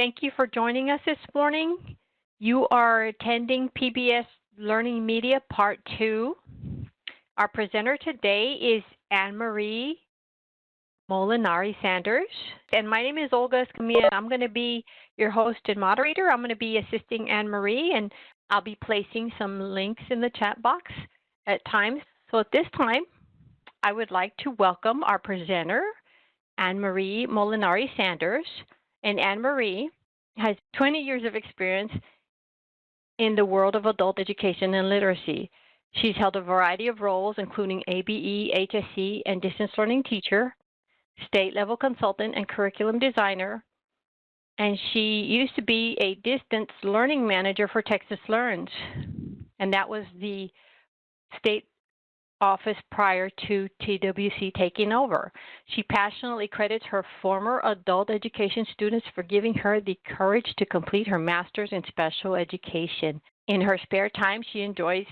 Thank you for joining us this morning. You are attending PBS Learning Media Part 2. Our presenter today is Anne-Marie Molinari-Sanders. And my name is Olga Escamilla. I'm going to be your host and moderator. I'm going to be assisting Anne-Marie, and I'll be placing some links in the chat box at times. So at this time, I would like to welcome our presenter, Anne-Marie Molinari-Sanders. And Anne-Marie has 20 years of experience in the world of adult education and literacy. She's held a variety of roles, including ABE, HSC, and distance learning teacher, state-level consultant, and curriculum designer. And she used to be a distance learning manager for Texas Learns, and that was the state office prior to TWC taking over. She passionately credits her former adult education students for giving her the courage to complete her master's in special education. In her spare time, she enjoys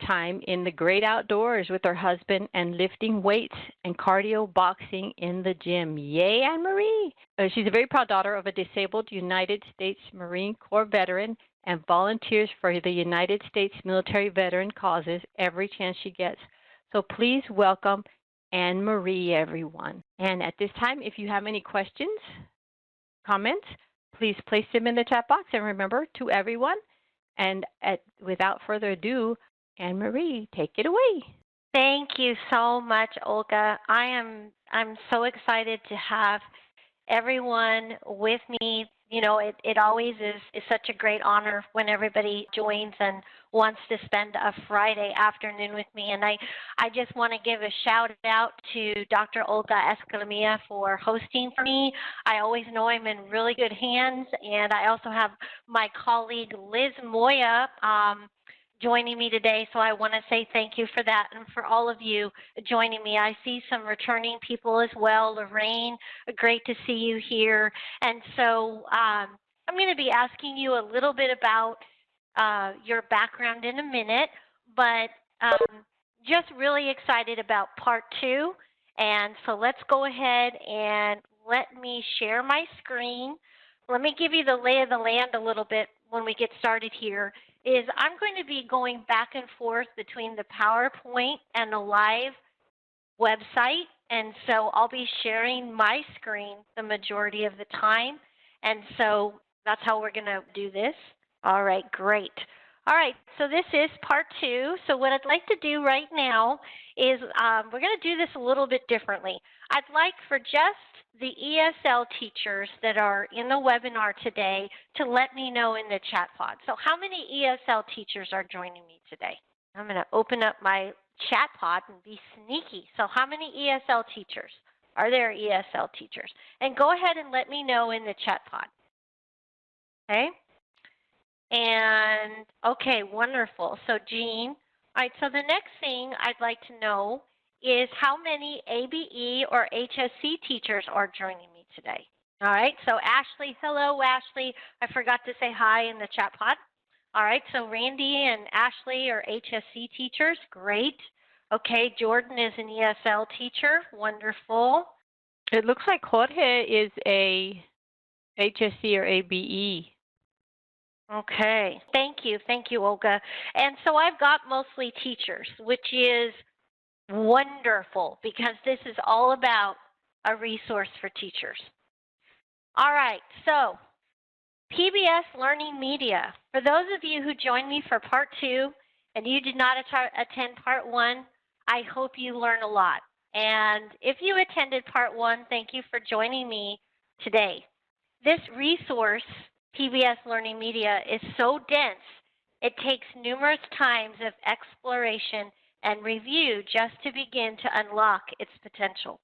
time in the great outdoors with her husband and lifting weights and cardio boxing in the gym. Yay, Anne-Marie! She's a very proud daughter of a disabled United States Marine Corps veteran and volunteers for the United States military veteran causes every chance she gets. So please welcome Anne-Marie, everyone. And at this time, if you have any questions, comments, please place them in the chat box. And remember, to everyone, and without further ado, Anne-Marie, take it away. Thank you so much, Olga. I'm so excited to have everyone with me. You know, it always is such a great honor when everybody joins and wants to spend a Friday afternoon with me. And I just want to give a shout out to Dr. Olga Escamilla for hosting for me. I always know I'm in really good hands. And I also have my colleague Liz Moya joining me today, so I want to say thank you for that and for all of you joining me. I see some returning people as well. Lorraine, great to see you here. And so I'm going to be asking you a little bit about your background in a minute, but just really excited about part 2. And so let's go ahead and let me share my screen. Let me give you the lay of the land a little bit when we get started here. I'm going to be going back and forth between the PowerPoint and the live website. And so I'll be sharing my screen the majority of the time. And so that's how we're going to do this. All right, great. All right, so this is part 2. So what I'd like to do right now is we're going to do this a little bit differently. I'd like for just the ESL teachers that are in the webinar today to let me know in the chat pod. So how many ESL teachers are joining me today? I'm going to open up my chat pod and be sneaky. So how many ESL teachers? Are there ESL teachers? And go ahead and let me know in the chat pod. Okay? And, okay, wonderful. So Jean, all right, so the next thing I'd like to know is how many ABE or HSC teachers are joining me today. All right, so Ashley, hello Ashley. I forgot to say hi in the chat pod. All right, so Randy and Ashley are HSC teachers, great. Okay, Jordan is an ESL teacher, wonderful. It looks like Jorge is a HSC or ABE. Okay, thank you, Olga. And so I've got mostly teachers, which is wonderful because this is all about a resource for teachers. All right, so PBS Learning Media. For those of you who joined me for part 2 and you did not attend part 1, I hope you learn a lot. And if you attended part 1, thank you for joining me today. This resource, PBS Learning Media, is so dense, it takes numerous times of exploration and review just to begin to unlock its potential.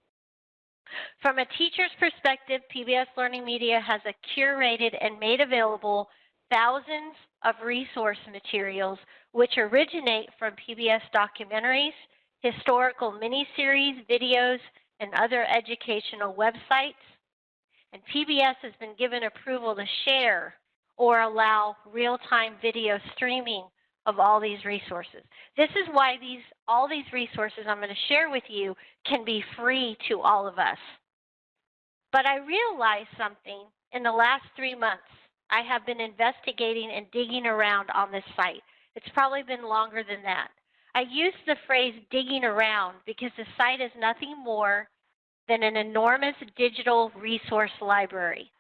From a teacher's perspective, PBS Learning Media has curated and made available thousands of resource materials which originate from PBS documentaries, historical mini-series, videos, and other educational websites. And PBS has been given approval to share or allow real-time video streaming of all these resources. This is why all these resources I'm going to share with you can be free to all of us. But I realized something in the last 3 months, I have been investigating and digging around on this site. It's probably been longer than that. I use the phrase digging around because the site is nothing more than an enormous digital resource library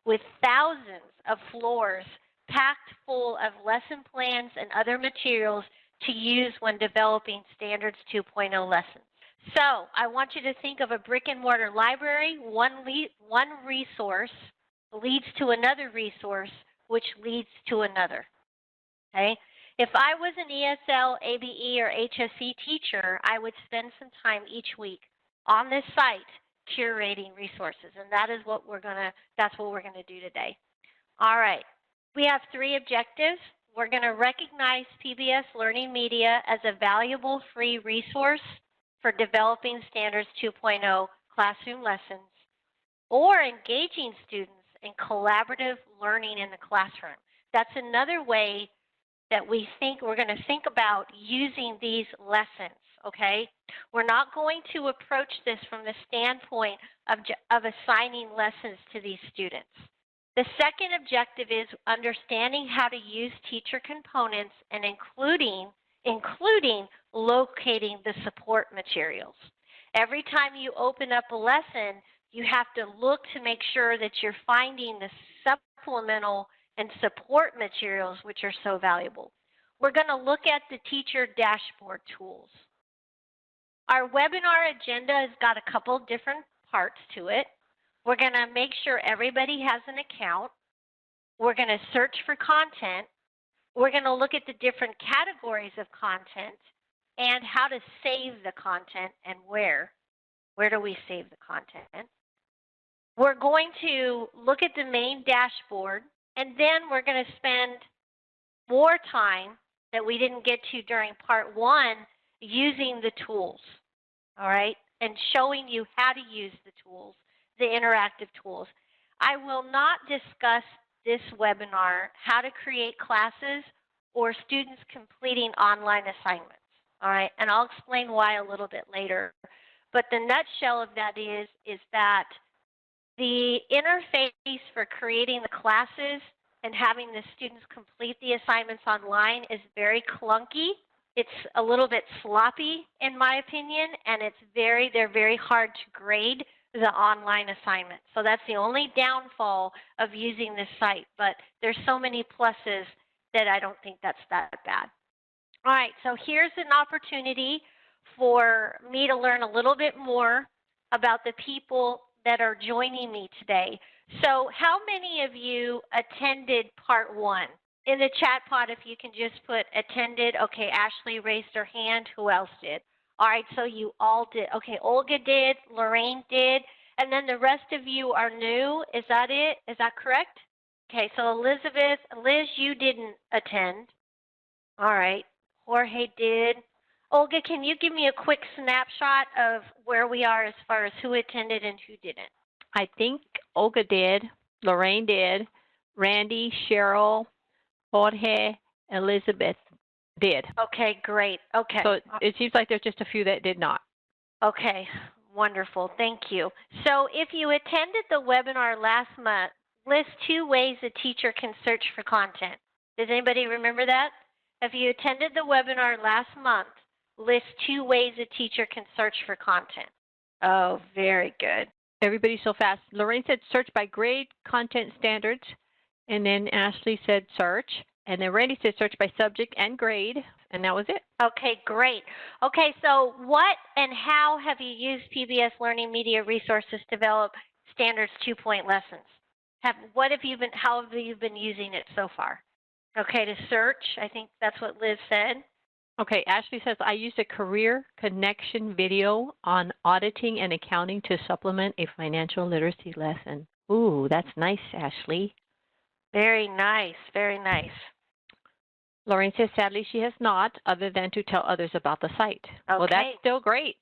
with thousands of floors packed full of lesson plans and other materials to use when developing Standards 2.0 lessons. So I want you to think of a brick and mortar library. One resource leads to another resource, which leads to another. Okay? If I was an ESL, ABE, or HSE teacher, I would spend some time each week on this site curating resources, and that's what we're gonna do today. All right, we have 3 objectives. We're gonna recognize PBS Learning Media as a valuable free resource for developing Standards 2.0 classroom lessons or engaging students in collaborative learning in the classroom. That's another way that we're going to think about using these lessons, okay? We're not going to approach this from the standpoint of assigning lessons to these students. The second objective is understanding how to use teacher components and including locating the support materials. Every time you open up a lesson, you have to look to make sure that you're finding the supplemental and support materials, which are so valuable. We're going to look at the teacher dashboard tools. Our webinar agenda has got a couple different parts to it. We're going to make sure everybody has an account. We're going to search for content. We're going to look at the different categories of content and how to save the content and where. Where do we save the content? We're going to look at the main dashboard, and then we're going to spend more time that we didn't get to during part 1 using the tools, all right, and showing you how to use the tools, the interactive tools. I will not discuss this webinar how to create classes or students completing online assignments, all right, and I'll explain why a little bit later. But the nutshell of that is that the interface for creating the classes and having the students complete the assignments online is very clunky. It's a little bit sloppy, in my opinion, and they're very hard to grade the online assignments. So that's the only downfall of using this site, but there's so many pluses that I don't think that's that bad. All right, so here's an opportunity for me to learn a little bit more about the people that are joining me today. So how many of you attended part 1? In the chat pod, if you can just put attended. Okay, Ashley raised her hand. Who else did? All right, so you all did. Okay, Olga did, Lorraine did, and then the rest of you are new. Is that it? Is that correct? Okay, so Elizabeth, Liz, you didn't attend. All right, Jorge did. Olga, can you give me a quick snapshot of where we are as far as who attended and who didn't? I think Olga did, Lorraine did, Randy, Cheryl, Jorge, Elizabeth did. Okay, great. Okay. So it seems like there's just a few that did not. Okay, wonderful. Thank you. So if you attended the webinar last month, list 2 ways a teacher can search for content. Does anybody remember that? If you attended the webinar last month, list 2 ways a teacher can search for content. Oh, very good. Everybody's so fast. Lorraine said search by grade, content standards, and then Ashley said search, and then Randy said search by subject and grade, and that was it. Okay, great. Okay, so what and how have you used PBS Learning Media resources to develop Standards 2.0 lessons? How have you been using it so far? Okay, to search, I think that's what Liz said. Okay, Ashley says, I used a career connection video on auditing and accounting to supplement a financial literacy lesson. Ooh, that's nice, Ashley. Very nice, very nice. Lorraine says, sadly, she has not, other than to tell others about the site. Okay. Well, that's still great.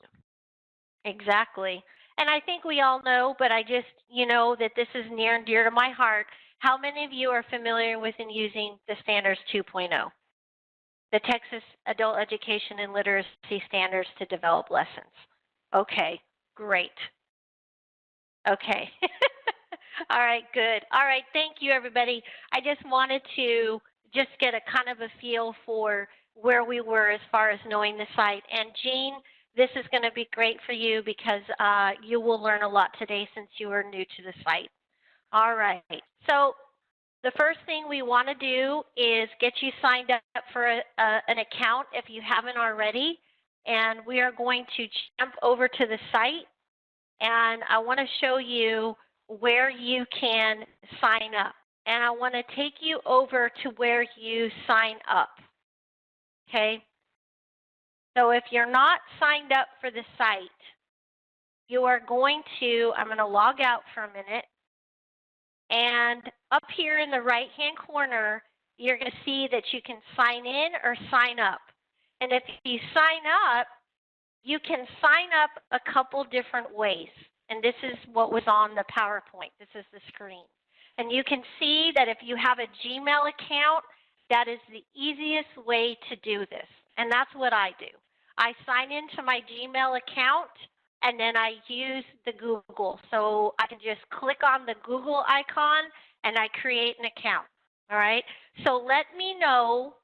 Exactly. And I think we all know, but I just, that this is near and dear to my heart. How many of you are familiar with and using the Standards 2.0? The Texas Adult Education and Literacy Standards to develop lessons. Okay, great. Okay. All right, good. All right, thank you, everybody. I just wanted to just get a kind of a feel for where we were as far as knowing the site. And Jean, this is going to be great for you because you will learn a lot today since you are new to the site. All right, so the first thing we want to do is get you signed up for an account if you haven't already. And we are going to jump over to the site. And I want to show you where you can sign up. And I want to take you over to where you sign up. Okay? So if you're not signed up for the site, you are going to, I'm going to log out for a minute. And up here in the right-hand corner, you're going to see that you can sign in or sign up. And if you sign up, you can sign up a couple different ways. And this is what was on the PowerPoint. This is the screen. And you can see that if you have a Gmail account, that is the easiest way to do this. And that's what I do. I sign into my Gmail account, and then I use the Google. So I can just click on the Google icon, and I create an account. All right? So let me know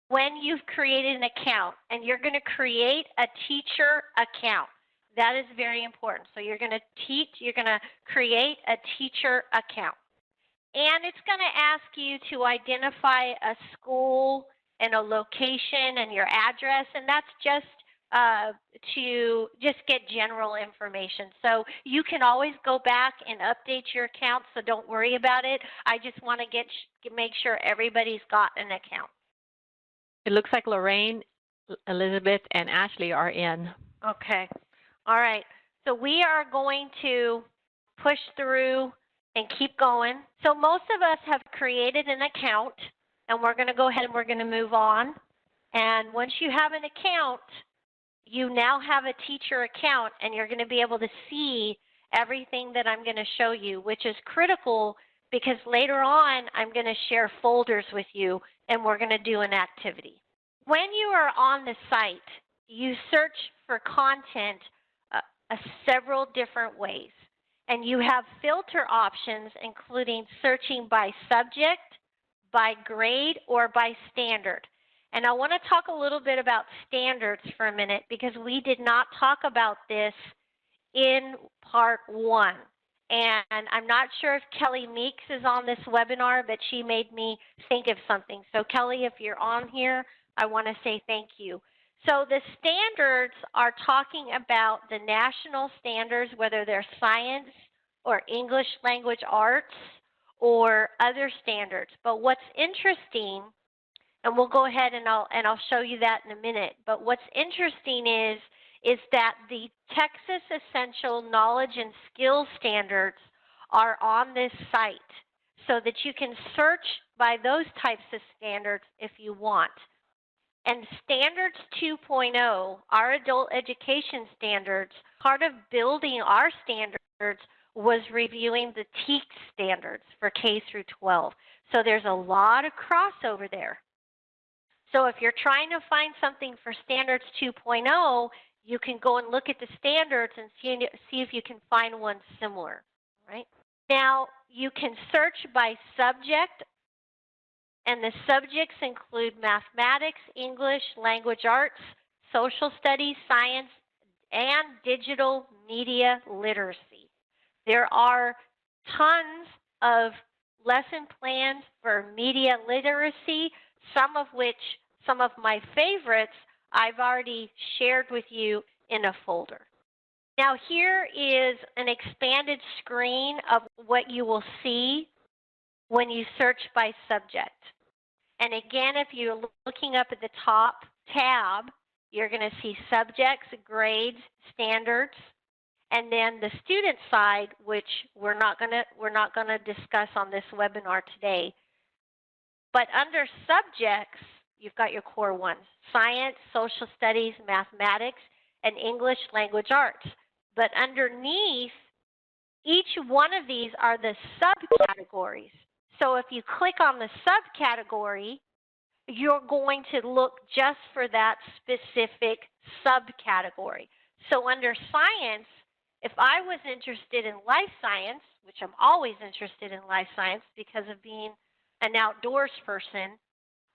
when you've created an account, and you're going to create a teacher account. That is very important. So you're going to create a teacher account. And it's going to ask you to identify a school and a location and your address, and that's just to just get general information. So you can always go back and update your account, so don't worry about it. I just want to make sure everybody's got an account. It looks like Lorraine, Elizabeth, and Ashley are in. Okay. All right. So we are going to push through and keep going. So most of us have created an account, and we're going to go ahead and we're going to move on. And once you have an account, you now have a teacher account, and you're going to be able to see everything that I'm going to show you, which is critical because later on I'm going to share folders with you, and we're going to do an activity. When you are on the site, you search for content several different ways. And you have filter options, including searching by subject, by grade, or by standard. And I want to talk a little bit about standards for a minute because we did not talk about this in part 1. And I'm not sure if Kelly Meeks is on this webinar, but she made me think of something. So Kelly, if you're on here, I want to say thank you. So the standards are talking about the national standards, whether they're science or English language arts or other standards. But what's interesting, and we'll go ahead and I'll show you that in a minute, but what's interesting is that the Texas Essential Knowledge and Skills Standards are on this site so that you can search by those types of standards if you want. And Standards 2.0, our adult education standards, part of building our standards was reviewing the TEAC standards for K through 12. So there's a lot of crossover there. So if you're trying to find something for Standards 2.0, you can go and look at the standards and see if you can find one similar, right? Now, you can search by subject, and the subjects include mathematics, English, language arts, social studies, science, and digital media literacy. There are tons of lesson plans for media literacy, some of my favorites I've already shared with you in a folder. Now here is an expanded screen of what you will see when you search by subject. And again, if you're looking up at the top tab, you're going to see subjects, grades, standards, and then the student side, which we're not going to discuss on this webinar today. But under subjects, you've got your core ones: science, social studies, mathematics, and English language arts. But underneath each one of these are the subcategories. So if you click on the subcategory, you're going to look just for that specific subcategory. So under science, if I was interested in life science, which I'm always interested in life science because of being an outdoors person,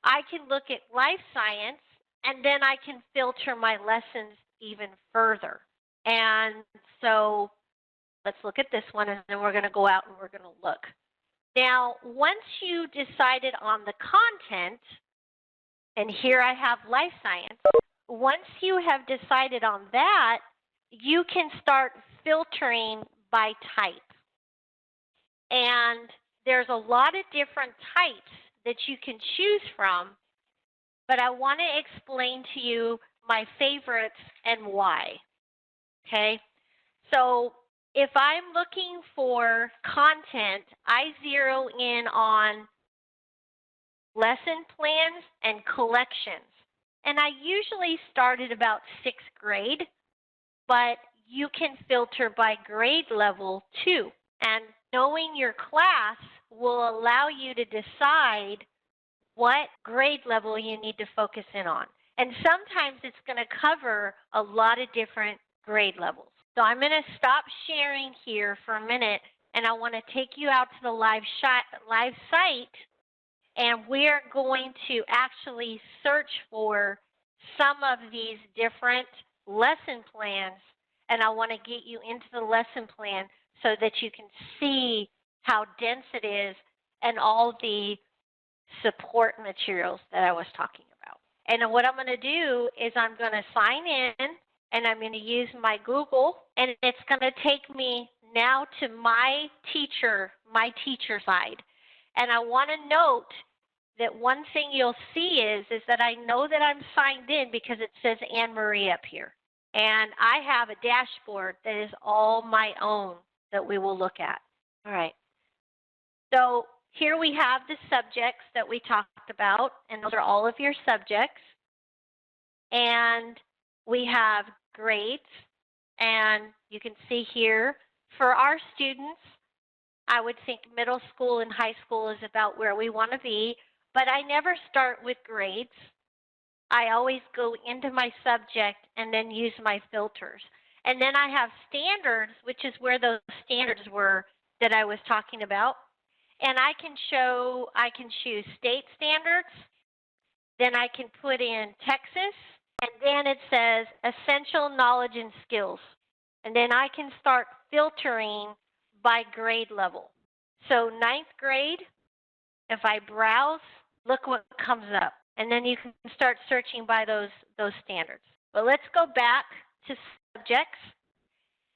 I can look at life science and then I can filter my lessons even further. And so let's look at this one, and then we're going to go out and we're going to look. Now, once you decided on the content, and here I have life science, once you have decided on that, you can start filtering by type. And there's a lot of different types that you can choose from, but I want to explain to you my favorites and why. Okay? So if I'm looking for content, I zero in on lesson plans and collections. And I usually start at about 6th grade, but you can filter by grade level too. And knowing your class will allow you to decide what grade level you need to focus in on. And sometimes it's going to cover a lot of different grade levels. So I'm going to stop sharing here for a minute, and I want to take you out to the live site, and we are going to actually search for some of these different lesson plans, and I want to get you into the lesson plan so that you can see how dense it is and all the support materials that I was talking about. And what I'm going to do is I'm going to sign in, and I'm going to use my Google, and it's going to take me now to my teacher side. And I want to note that one thing you'll see is that I know that I'm signed in because it says Anne Marie up here. And I have a dashboard that is all my own that we will look at. All right. So here we have the subjects that we talked about, and those are all of your subjects. And we have grades, and you can see here for our students, I would think middle school and high school is about where we want to be, but I never start with grades. I always go into my subject and then use my filters. And then I have standards, which is where those standards were that I was talking about. And I can choose state standards, then I can put in Texas, and then it says essential knowledge and skills. And then I can start filtering by grade level. So 9th grade, if I browse, look what comes up. And then you can start searching by those standards. But let's go back to subjects.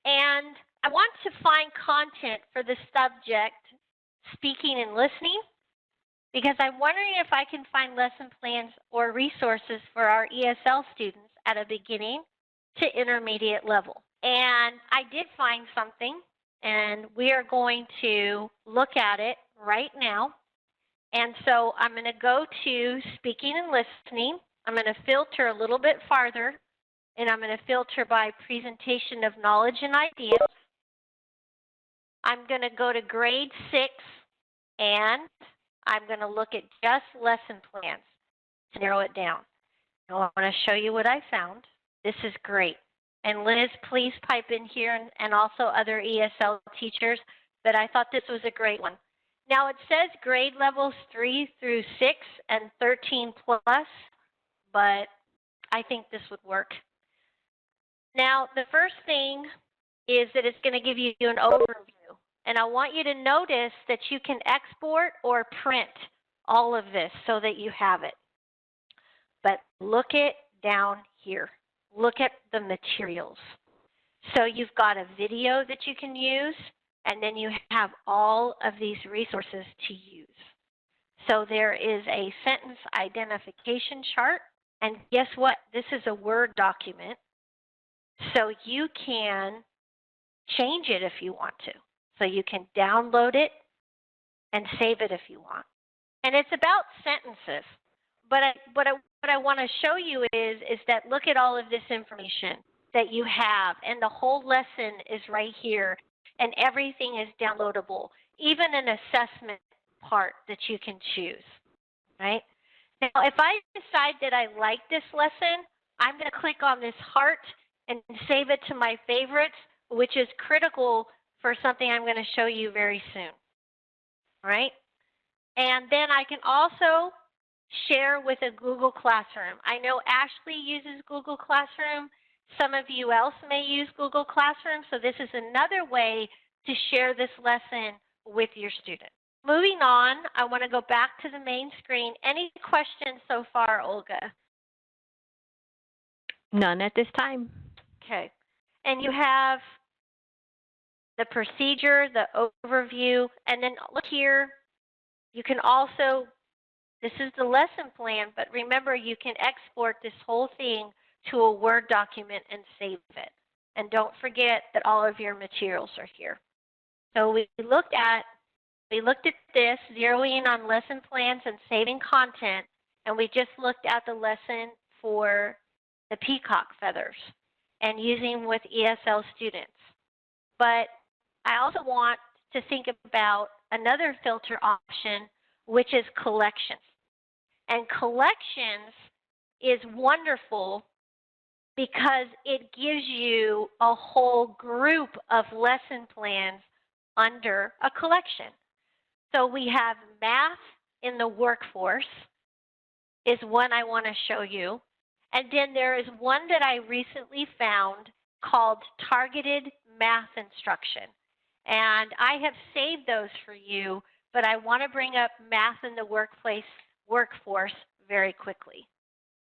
And I want to find content for the subject speaking and listening, because I'm wondering if I can find lesson plans or resources for our ESL students at a beginning to intermediate level. And I did find something, and we are going to look at it right now. And so I'm going to go to speaking and listening. I'm going to filter a little bit farther, and I'm going to filter by presentation of knowledge and ideas. I'm going to go to grade 6, and I'm going to look at just lesson plans to narrow it down. Now I want to show you what I found. This is great. And Liz, please pipe in here, and also other ESL teachers, but I thought this was a great one. Now it says grade levels 3 through 6 and 13 plus, but I think this would work. Now the first thing is that it's going to give you an overview. And I want you to notice that you can export or print all of this so that you have it. But look at down here. Look at the materials. So you've got a video that you can use, and then you have all of these resources to use. So there is a sentence identification chart, and guess what? This is a Word document. So you can change it if you want to. So you can download it and save it if you want. And it's about sentences. But what I want to show you is that look at all of this information that you have, and the whole lesson is right here, and everything is downloadable, even an assessment part that you can choose, right? Now, if I decide that I like this lesson, I'm going to click on this heart and save it to my favorites, which is critical for something I'm going to show you very soon. All right? And then I can also share with a Google Classroom. I know Ashley uses Google Classroom. Some of you else may use Google Classroom, so this is another way to share this lesson with your students. Moving on, I want to go back to the main screen. Any questions so far, Olga? None at this time. Okay. And you have the procedure, the overview, and then look here. You can also, this is the lesson plan, but remember you can export this whole thing to a Word document and save it. And don't forget that all of your materials are here. So we looked at this, zeroing in on lesson plans and saving content, and we just looked at the lesson for the peacock feathers and using with ESL students. But I also want to think about another filter option, which is collections. And collections is wonderful because it gives you a whole group of lesson plans under a collection. So we have math in the workforce is one I want to show you. And then there is one that I recently found called Targeted Math Instruction. And I have saved those for you, but I want to bring up math in the workforce very quickly.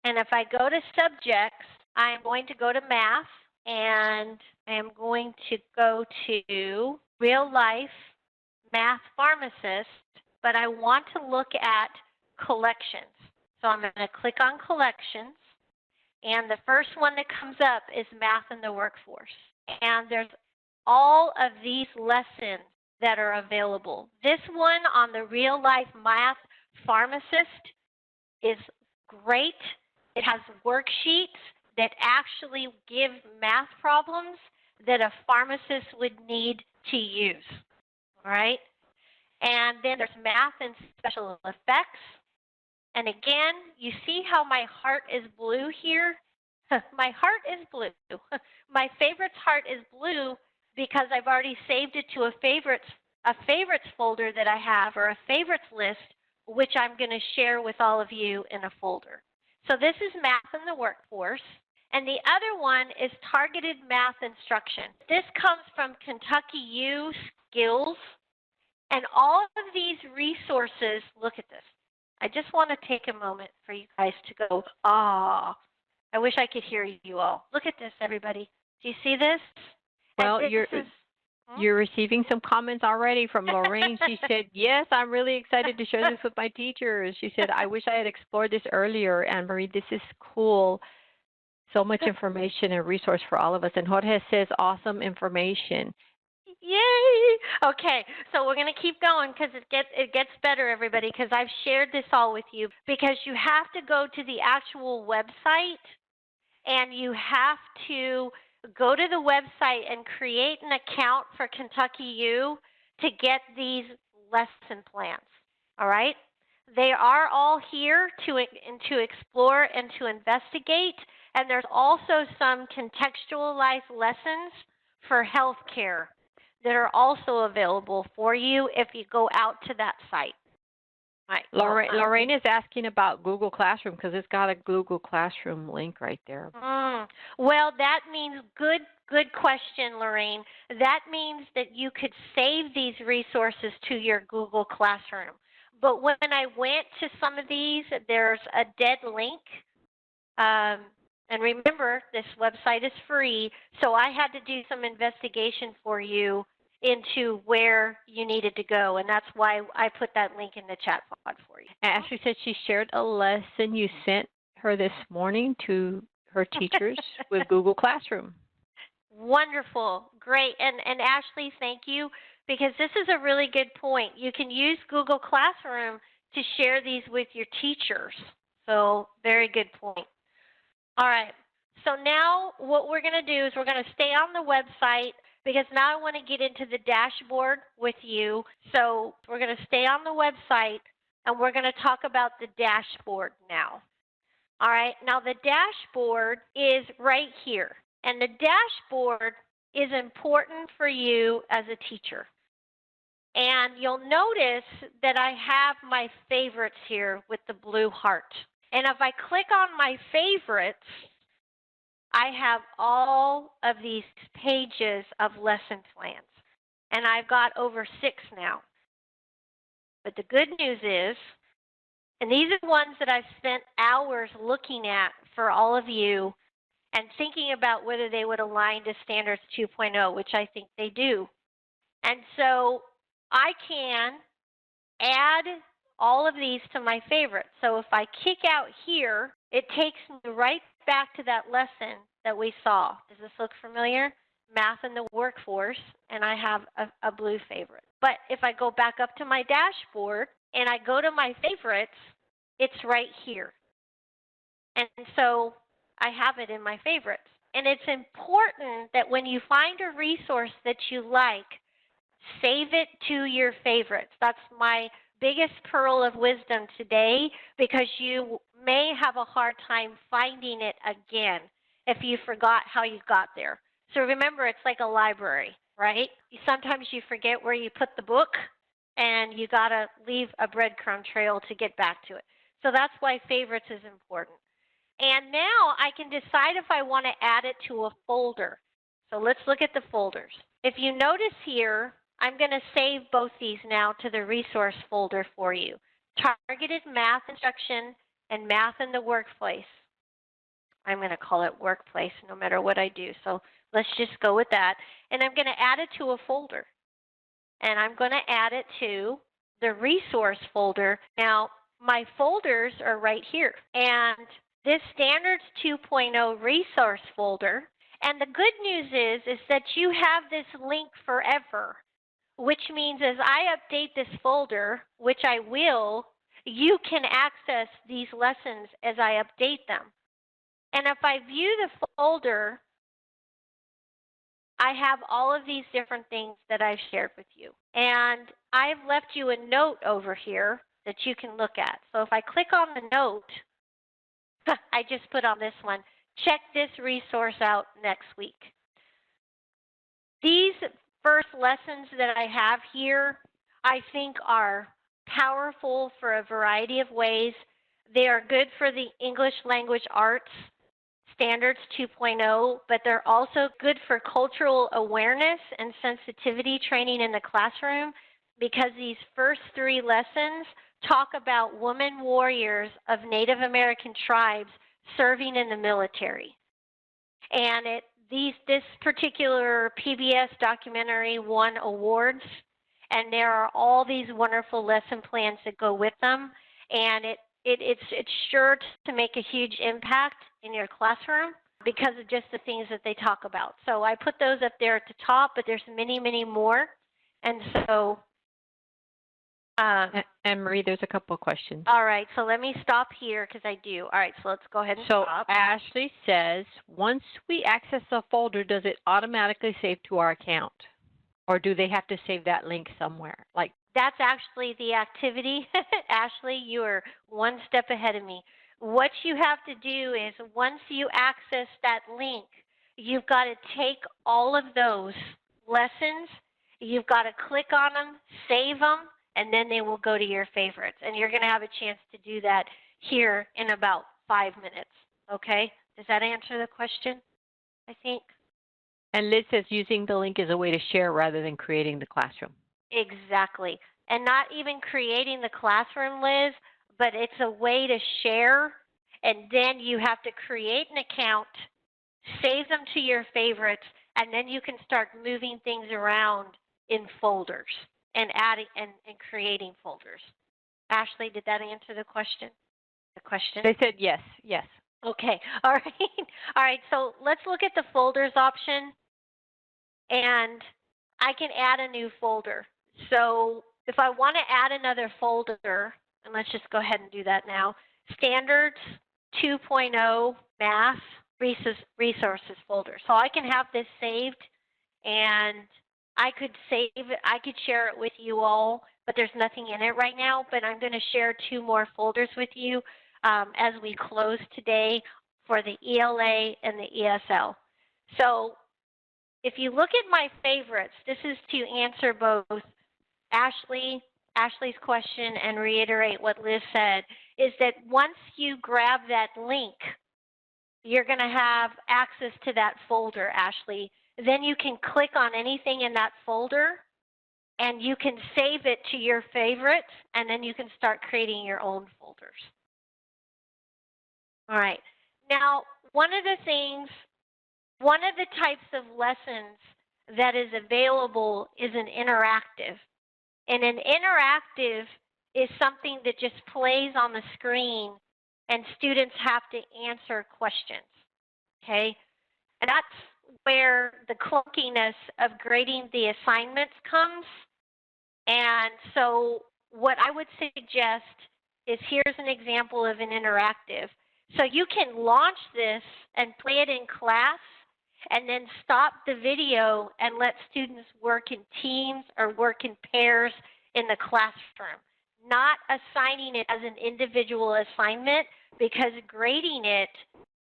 And if I go to subjects, I'm going to go to math, and I am going to go to real life math pharmacist, but I want to look at collections. So I'm going to click on collections, and the first one that comes up is math in the workforce. And there's all of these lessons that are available. This one on the real life math pharmacist is great. It has worksheets that actually give math problems that a pharmacist would need to use. All right? And then there's math and special effects. And again, you see how my heart is blue here? My heart is blue. My favorites heart is blue because I've already saved it to a favorites folder that I have, or a favorites list, which I'm going to share with all of you in a folder. So this is math in the workforce. And the other one is targeted math instruction. This comes from Kentucky U Skills. And all of these resources, look at this. I just want to take a moment for you guys to go, ah. I wish I could hear you all. Look at this, everybody. Do you see this? Well, you're receiving some comments already from Lorraine. She said, yes, I'm really excited to share this with my teachers. She said, I wish I had explored this earlier. Anne Marie, this is cool. So much information and resource for all of us. And Jorge says, awesome information. Yay! Okay, so we're going to keep going because it gets better, everybody, because I've shared this all with you. Because you have to go to the actual website, and you have to go to the website and create an account for Kentucky U to get these lesson plans, all right? They are all here to explore and to investigate, and there's also some contextualized lessons for healthcare that are also available for you if you go out to that site. Right. Lorraine is asking about Google Classroom because it's got a Google Classroom link right there. Well, that means good question, Lorraine. That means that you could save these resources to your Google Classroom. But when I went to some of these, there's a dead link. And remember, this website is free, so I had to do some investigation for you into where you needed to go, and that's why I put that link in the chat pod for you. Ashley said she shared a lesson you sent her this morning to her teachers with Google Classroom. Wonderful. Great. And Ashley, thank you, because this is a really good point. You can use Google Classroom to share these with your teachers. So very good point. All right. So now what we're going to do is we're going to stay on the website because now I want to get into the dashboard with you. So we're going to stay on the website and we're going to talk about the dashboard now. All right. Now the dashboard is right here. And the dashboard is important for you as a teacher. And you'll notice that I have my favorites here with the blue heart. And if I click on my favorites, I have all of these pages of lesson plans. And I've got over 6 now. But the good news is, and these are the ones that I've spent hours looking at for all of you and thinking about whether they would align to Standards 2.0, which I think they do. And so I can add all of these to my favorites. So if I kick out here, it takes me right back to that lesson that we saw. Does this look familiar? Math in the workforce, and I have a blue favorite. But if I go back up to my dashboard and I go to my favorites, it's right here. And so I have it in my favorites. And it's important that when you find a resource that you like, save it to your favorites. That's my biggest pearl of wisdom today, because you may have a hard time finding it again if you forgot how you got there. So remember, it's like a library, right? Sometimes you forget where you put the book, and you got to leave a breadcrumb trail to get back to it. So that's why favorites is important. And now I can decide if I want to add it to a folder. So let's look at the folders. If you notice here, I'm going to save both these now to the resource folder for you. Targeted math instruction and math in the workplace. I'm going to call it workplace no matter what I do. So let's just go with that. And I'm going to add it to a folder. And I'm going to add it to the resource folder. Now, my folders are right here. And this Standards 2.0 resource folder. And the good news is that you have this link forever, which means as I update this folder, which I will, you can access these lessons as I update them. And if I view the folder, I have all of these different things that I've shared with you. And I've left you a note over here that you can look at. So if I click on the note, I just put on this one, check this resource out next week. These first lessons that I have here, I think are powerful for a variety of ways. They are good for the English language arts, Standards 2.0, but they're also good for cultural awareness and sensitivity training in the classroom, because these first 3 lessons talk about women warriors of Native American tribes serving in the military. And this particular PBS documentary won awards, and there are all these wonderful lesson plans that go with them, and it's sure to make a huge impact in your classroom because of just the things that they talk about. So I put those up there at the top, but there's many, many more. And so and Marie, there's a couple of questions. All right, so let me stop here because I do. All right, so let's go ahead and stop. Ashley says, once we access the folder, does it automatically save to our account? Or do they have to save that link somewhere? Like, that's actually the activity. Ashley, you are one step ahead of me. What you have to do is once you access that link, you've got to take all of those lessons, you've got to click on them, save them, and then they will go to your favorites. And you're going to have a chance to do that here in about 5 minutes. Okay? Does that answer the question, I think? And Liz says using the link is a way to share rather than creating the classroom. Exactly. And not even creating the classroom, Liz, but it's a way to share. And then you have to create an account, save them to your favorites, and then you can start moving things around in folders and adding and creating folders. Ashley, did that answer the question? They said yes, yes. Okay, all right. All right, so let's look at the folders option. And I can add a new folder. So if I want to add another folder, and let's just go ahead and do that now, Standards 2.0 Math Resources folder. So I can have this saved, and I could save it, I could share it with you all, but there's nothing in it right now. But I'm going to share 2 more folders with you as we close today for the ELA and the ESL. So if you look at my favorites, this is to answer both Ashley's question and reiterate what Liz said, is that once you grab that link, you're going to have access to that folder, Ashley. Then you can click on anything in that folder, and you can save it to your favorites, and then you can start creating your own folders. All right. Now, one of the types of lessons that is available is an interactive. And an interactive is something that just plays on the screen and students have to answer questions, okay? And that's where the clunkiness of grading the assignments comes. And so what I would suggest is here's an example of an interactive. So you can launch this and play it in class and then stop the video and let students work in teams or work in pairs in the classroom, not assigning it as an individual assignment, because grading it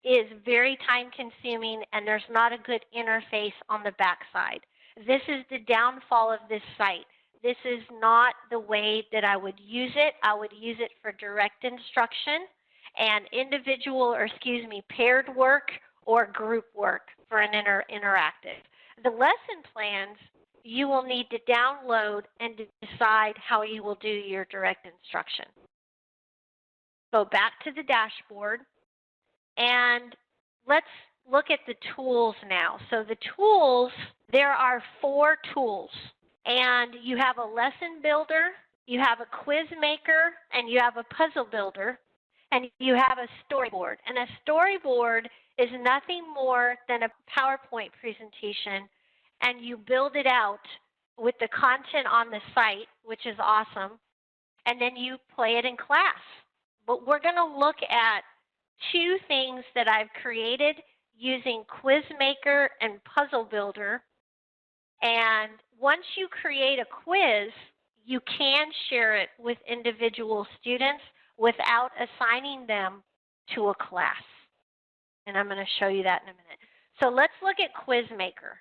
is very time consuming and there's not a good interface on the backside. This is the downfall of this site. This is not the way that I would use it. I would use it for direct instruction and paired work or group work for an interactive. The lesson plans you will need to download and decide how you will do your direct instruction. Go back to the dashboard and let's look at the tools now. So the tools, there are 4 tools, and you have a lesson builder, you have a quiz maker, and you have a puzzle builder, and you have a storyboard. And a storyboard is nothing more than a PowerPoint presentation, and you build it out with the content on the site, which is awesome, and then you play it in class. But we're going to look at 2 things that I've created using Quizmaker and Puzzle Builder. And once you create a quiz, you can share it with individual students without assigning them to a class. And I'm going to show you that in a minute. So let's look at Quizmaker.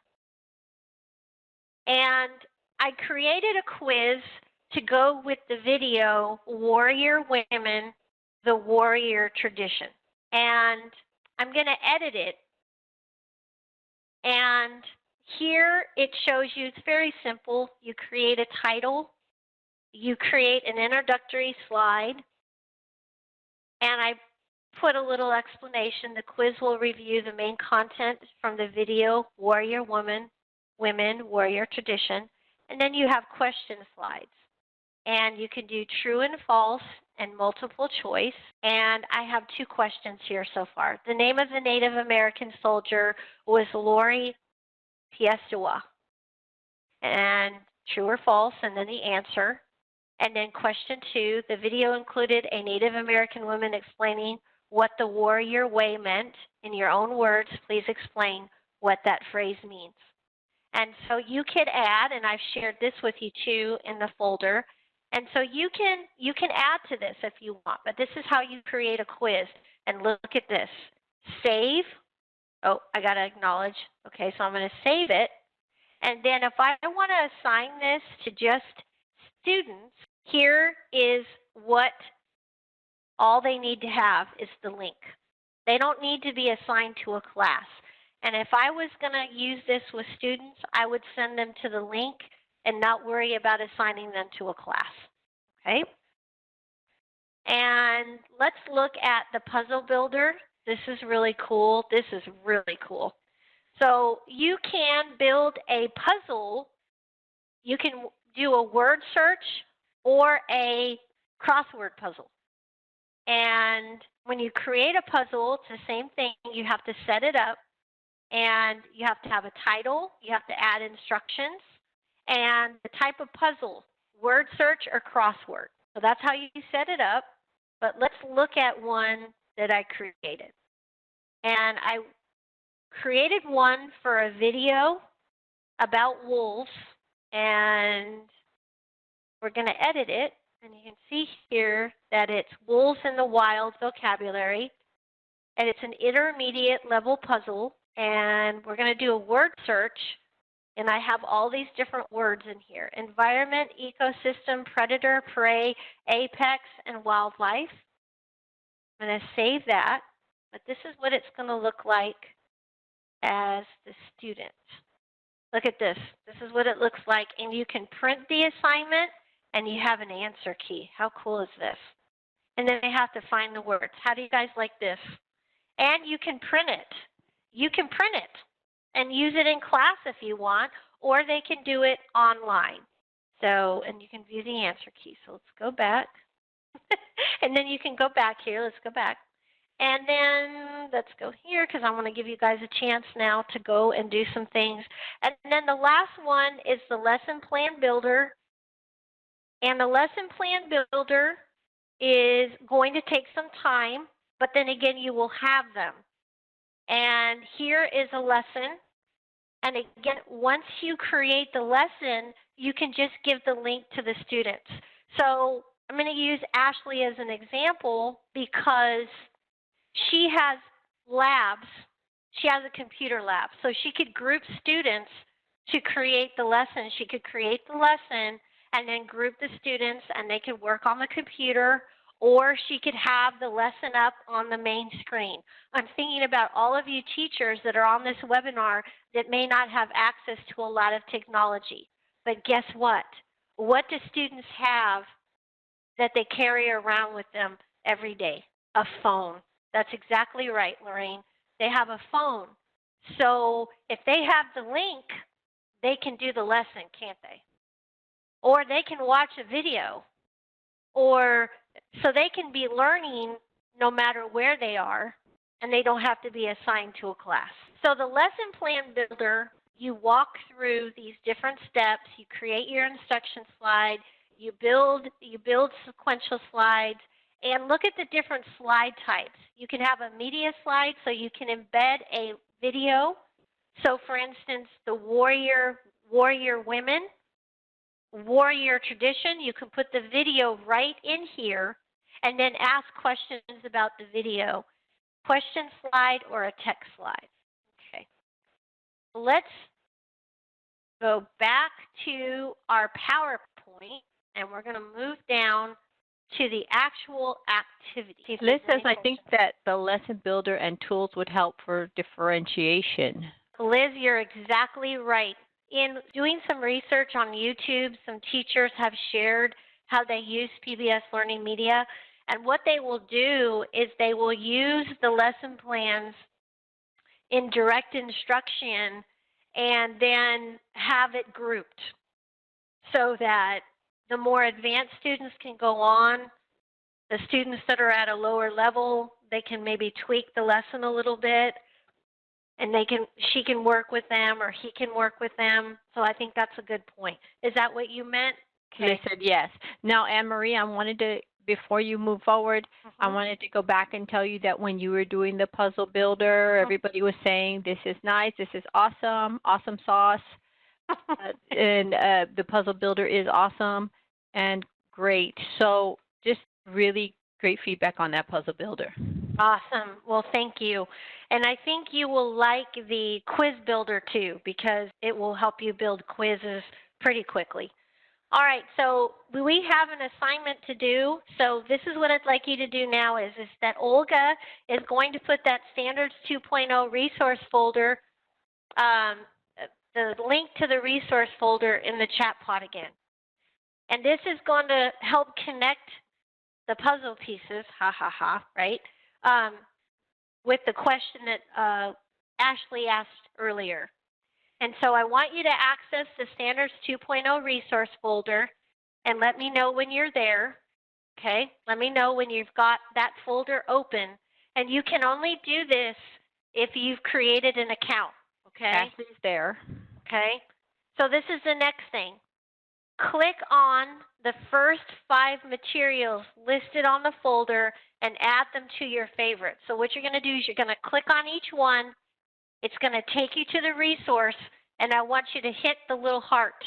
And I created a quiz to go with the video Warrior Women, the Warrior Tradition. And I'm going to edit it. And here it shows you, it's very simple. You create a title, you create an introductory slide, and I put a little explanation. The quiz will review the main content from the video Warrior Women, Warrior Tradition, and then you have question slides. And you can do true and false and multiple choice. And I have 2 questions here so far. The name of the Native American soldier was Lori Piestewa. And true or false, and then the answer. And then question 2, the video included a Native American woman explaining what the warrior way meant. In your own words, please explain what that phrase means. And so you could add, and I've shared this with you too in the folder. And so you can add to this if you want, but this is how you create a quiz. And look at this. Save. Oh, I got to acknowledge. Okay, so I'm going to save it. And then if I want to assign this to just students, here is what all they need to have is the link. They don't need to be assigned to a class. And if I was going to use this with students, I would send them to the link and not worry about assigning them to a class, okay? And let's look at the puzzle builder. This is really cool. This is really cool. So you can build a puzzle. You can do a word search or a crossword puzzle. And when you create a puzzle, it's the same thing. You have to set it up, and you have to have a title. You have to add instructions. And the type of puzzle, word search or crossword. So that's how you set it up. But let's look at one that I created. And I created one for a video about wolves. And we're going to edit it. And you can see here that it's wolves in the wild vocabulary. And it's an intermediate level puzzle. And we're going to do a word search And I have all these different words in here: environment, ecosystem, predator, prey, apex, and wildlife. I'm going to save that, but this is what it's going to look like as the student. Look at this. This is what it looks like, and you can print the assignment, and you have an answer key. How cool is this? And then they have to find the words. How do you guys like this? And you can print it. You can print it and use it in class if you want, or they can do it online. So, and you can view the answer key. So let's go back. And then you can go back here. Let's go back. And then let's go here because I want to give you guys a chance now to go and do some things. And then the last one is the lesson plan builder. And the lesson plan builder is going to take some time, but then again, you will have them. And here is a lesson. And again, once you create the lesson, you can just give the link to the students. So I'm going to use Ashley as an example because she has labs. She has a computer lab. So she could group students to create the lesson. She could create the lesson and then group the students, and they could work on the computer, or she could have the lesson up on the main screen. I'm thinking about all of you teachers that are on this webinar that may not have access to a lot of technology. But guess what? What do students have that they carry around with them every day? A phone. That's exactly right, Lorraine. They have a phone. So if they have the link, they can do the lesson, can't they? Or they can watch a video. Or so they can be learning no matter where they are, and they don't have to be assigned to a class. So the lesson plan builder, you walk through these different steps. You create your instruction slide. You build sequential slides. And look at the different slide types. You can have a media slide, so you can embed a video. So for instance, the warrior women, warrior tradition, you can put the video right in here and then ask questions about the video. Question slide or a text slide. Okay. Let's go back to our PowerPoint, and we're going to move down to the actual activity. Liz says, I think that the lesson builder and tools would help for differentiation. Liz, you're exactly right. In doing some research on YouTube, some teachers have shared how they use PBS Learning Media. And what they will do is they will use the lesson plans in direct instruction and then have it grouped so that the more advanced students can go on. The students that are at a lower level, they can maybe tweak the lesson a little bit, and she can work with them or he can work with them. So I think that's a good point. Is that what you meant? Okay. They said yes. Now, Anne-Marie, I wanted to, before you move forward, I wanted to go back and tell you that when you were doing the puzzle builder, everybody was saying, this is nice, this is awesome, awesome sauce. And the puzzle builder is awesome and great. So just really great feedback on that puzzle builder. Awesome. Well, thank you. And I think you will like the quiz builder too, because it will help you build quizzes pretty quickly. All right, so we have an assignment to do. So this is what I'd like you to do now is that Olga is going to put that Standards 2.0 resource folder, the link to the resource folder in the chat pod again. And this is going to help connect the puzzle pieces, right, with the question that Ashley asked earlier. And so I want you to access the Standards 2.0 resource folder and let me know when you're there, okay? Let me know when you've got that folder open. And you can only do this if you've created an account, okay? Ashley's there. Okay, so this is the next thing. Click on the first 5 materials listed on the folder and add them to your favorites. So what you're going to do is you're going to click on each one. It's going to take you to the resource, and I want you to hit the little heart.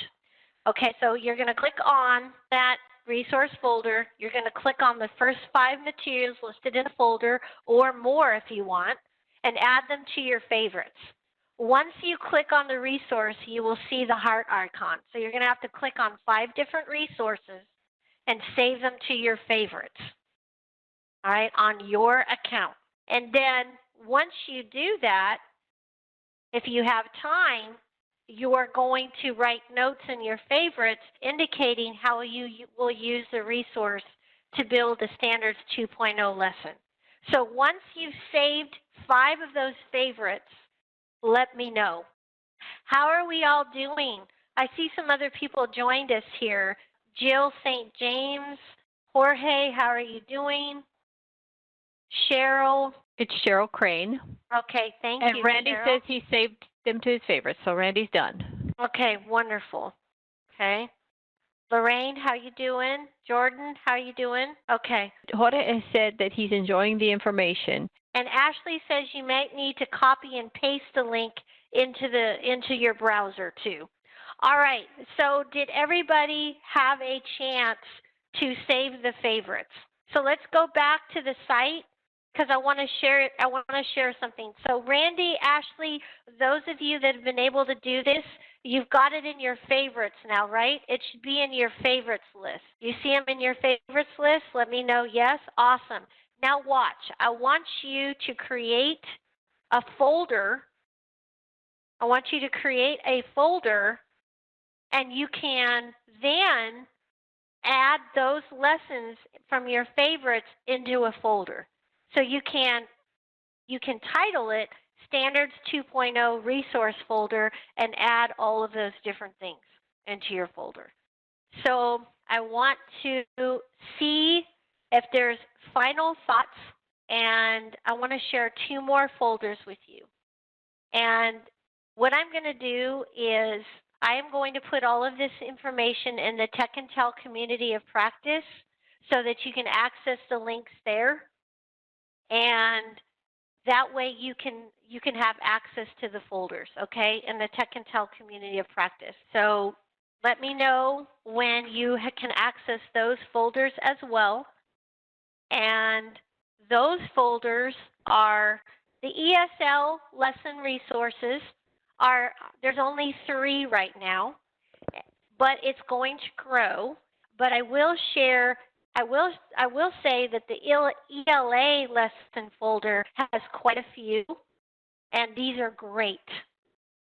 Okay, so you're going to click on that resource folder. You're going to click on the first 5 materials listed in the folder, or more if you want, and add them to your favorites. Once you click on the resource, you will see the heart icon. So you're going to have to click on 5 different resources and save them to your favorites, all right, on your account. And then once you do that, if you have time, you are going to write notes in your favorites indicating how you will use the resource to build the Standards 2.0 lesson. So once you've saved 5 of those favorites, let me know. How are we all doing? I see some other people joined us here. Jill St. James, Jorge, how are you doing? Cheryl. It's Cheryl Crane. Okay, thank you. And Randy Cheryl says he saved them to his favorites, so Randy's done. Okay, wonderful. Okay. Lorraine, how you doing? Jordan, how you doing? Okay. Jorge has said that he's enjoying the information. And Ashley says you might need to copy and paste the link into your browser too. All right. So did everybody have a chance to save the favorites? So let's go back to the site because I want to share it. I want to share something. So Randy, Ashley, those of you that have been able to do this, you've got it in your favorites now, right? It should be in your favorites list. You see them in your favorites list? Let me know. Yes? Awesome. Now watch. I want you to create a folder. I want you to create a folder, and you can then add those lessons from your favorites into a folder. So you can title it Standards 2.0 Resource Folder and add all of those different things into your folder. So I want to see if there's final thoughts, and I want to share 2 more folders with you. And what I'm going to do is I am going to put all of this information in the Tech and Tell community of practice so that you can access the links there. And that way you can have access to the folders, okay, in the Tech and Tell community of practice. So let me know when you can access those folders as well. And those folders are the ESL lesson resources. There's only 3 right now, but it's going to grow. But I will share, I will say that the ELA lesson folder has quite a few, and these are great.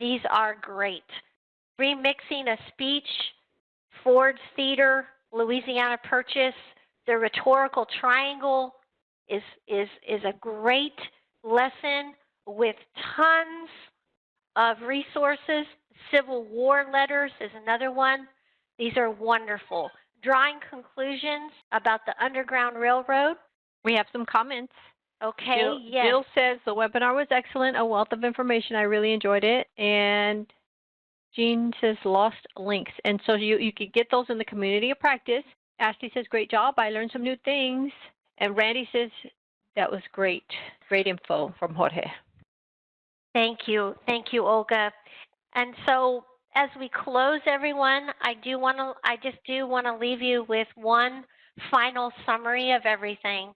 These are great. Remixing a speech, Ford's Theater, Louisiana Purchase, the rhetorical triangle is a great lesson with tons of resources. Civil War letters is another one. These are wonderful. Drawing conclusions about the Underground Railroad. We have some comments. Okay, yes. Jill says the webinar was excellent, a wealth of information. I really enjoyed it. And Jean says lost links. And so you can get those in the community of practice. Ashley says, great job. I learned some new things. And Randy says, that was great. Great info from Jorge. Thank you. Thank you, Olga. And so as we close, everyone, I just do want to leave you with one final summary of everything.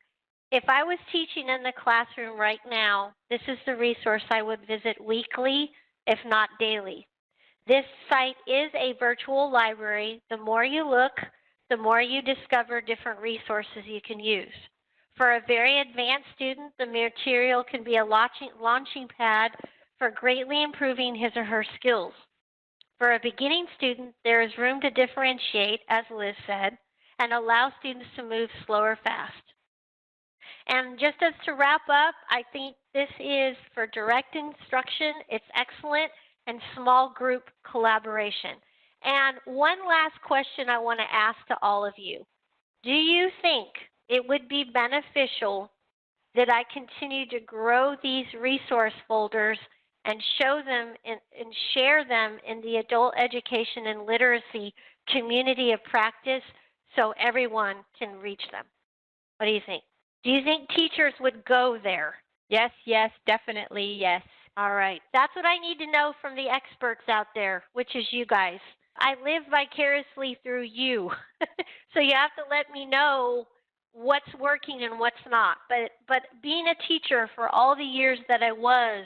If I was teaching in the classroom right now, this is the resource I would visit weekly, if not daily. This site is a virtual library. The more you look, the more you discover different resources you can use. For a very advanced student, the material can be a launching pad for greatly improving his or her skills. For a beginning student, there is room to differentiate, as Liz said, and allow students to move slow or fast. And just as to wrap up, I think this is for direct instruction, it's excellent, and small group collaboration. And one last question I want to ask to all of you. Do you think it would be beneficial that I continue to grow these resource folders and show them and share them in the adult education and literacy community of practice so everyone can reach them? What do you think? Do you think teachers would go there? Yes, yes, definitely, yes. All right. That's what I need to know from the experts out there, which is you guys. I live vicariously through you. So you have to let me know what's working and what's not. But being a teacher for all the years that I was,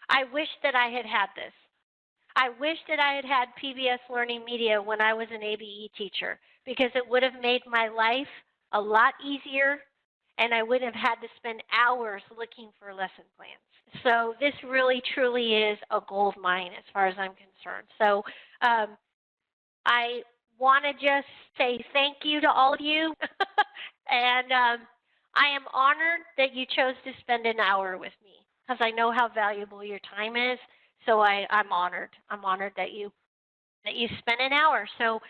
I wish that I had had this. I wish that I had had PBS Learning Media when I was an ABE teacher, because it would have made my life a lot easier, and I wouldn't have had to spend hours looking for lesson plans. So this really, truly is a gold mine as far as I'm concerned. So I want to just say thank you to all of you. And I am honored that you chose to spend an hour with me, because I know how valuable your time is. So I'm honored. I'm honored that you spent an hour. So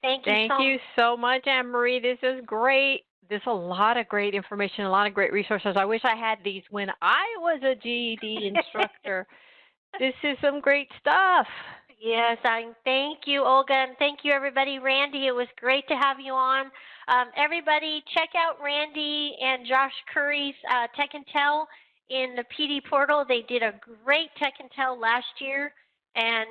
thank you so much, Anne Marie. This is great. There's a lot of great information, a lot of great resources. I wish I had these when I was a GED instructor. This is some great stuff. Yes, thank you, Olga, and thank you, everybody. Randy, it was great to have you on. Everybody, check out Randy and Josh Curry's Tech and Tell in the PD portal. They did a great Tech and Tell last year. And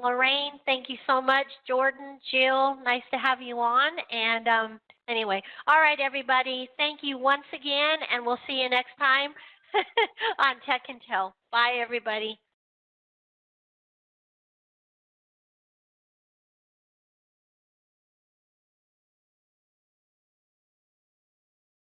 Lorraine, thank you so much. Jordan, Jill, nice to have you on. And anyway, all right, everybody, thank you once again, and we'll see you next time on Tech and Tell. Bye, everybody.